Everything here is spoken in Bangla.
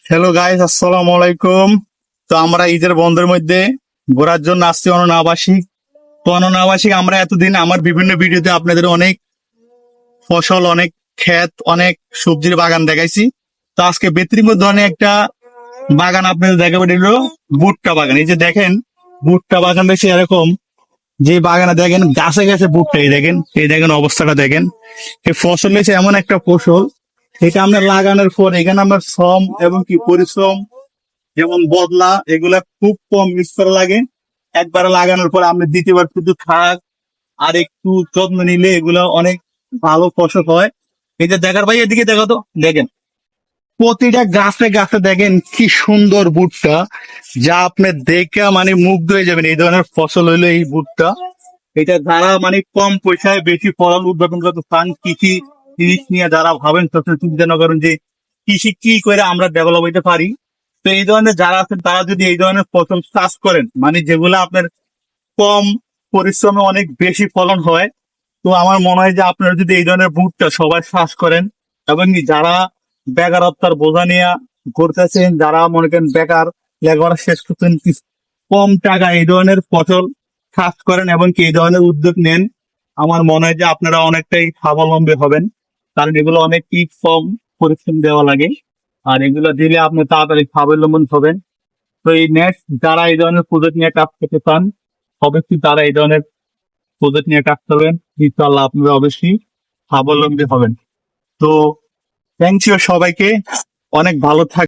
হ্যালো গাইস, আসসালামু আলাইকুম। তো আমরা ঈদের বন্ধের মধ্যে ঘোরার জন্য আসছি অনাবাসিক। তো অনাবাসিক আমরা এতদিন আমার বিভিন্ন ভিডিওতে আপনাদের অনেক ফসল, অনেক ক্ষেত, অনেক সবজির বাগান দেখাইছি। তো আজকে ব্যতিক্রম ধরনের একটা বাগান আপনাদের দেখাবো, এটা হলো ভুট্টা বাগান। এই যে দেখেন, ভুট্টা বাগান দেখছি এরকম, যে বাগানে দেখেন গাছে গাছে ভুট্টা, এই দেখেন অবস্থাটা দেখেন। এই ফসল হচ্ছে এমন একটা ফসল, এটা আমরা লাগানোর পর এখানে আমরা শ্রম এবং কি পরিশ্রম, যেমন বদলা, এগুলা খুব কম মিস করা লাগে। একবার লাগানোর পর আপনি দ্বিতীয়বার শুধু খাক আর একটু যত্ন নিলে এগুলা অনেক ভালো ফসল হয়। এই যে দেখার ভাই, এদিকে দেখো তো, দেখেন প্রতিটা গাছে গাছে দেখেন কি সুন্দর ভুট্টা, যা আপনি দেখে মানে মুগ্ধ হয়ে যাবেন। এই ধরনের ফসল হইলো এই ভুট্টা। এটা যারা মানে কম পয়সায় বেশি ফলন উৎপাদন করতে চান, কৃষি জিনিস নিয়ে যারা ভাবেন, সবসময় চিন্তা না করেন যে কৃষি কি করে আমরা ডেভেলপ হইতে পারি। তো এই ধরনের যারা আছেন তারা যদি এই ধরনের ফসল চাষ করেন, মানে যেগুলো আপনার কম পরিশ্রমে অনেক বেশি ফলন হয়, তো আমার মনে হয় যে আপনারা যদি এই ধরনের ভুট্টা সবাই চাষ করেন, এবং কি যারা বেকারত্বের বোঝা নিয়ে ঘুরতেছেন, যারা মনে করেন বেকার, লেখাপড়া শেষ করছেন, কম টাকা এই ধরনের ফসল চাষ করেন এবং কি এই ধরনের উদ্যোগ নেন, আমার মনে হয় যে আপনারা অনেকটাই স্বাবলম্বী হবেন। কারণ এগুলো অনেক কম পরিশ্রম দেওয়া লাগে, আর এগুলো দিলে আপনি তাড়াতাড়ি স্বাবলম্বন হবেন। তো এই নেক্সট যারা এই ধরনের প্রজেক্ট নিয়ে কাজ করতে চান, অবশ্যই তারা এই ধরনের প্রজেক্ট নিয়ে কাজ করবেন, ইনশাআল্লাহ আপনারা অবশ্যই স্বাবলম্বী হবেন। তো থ্যাংক ইউ সবাইকে, অনেক ভালো থাক।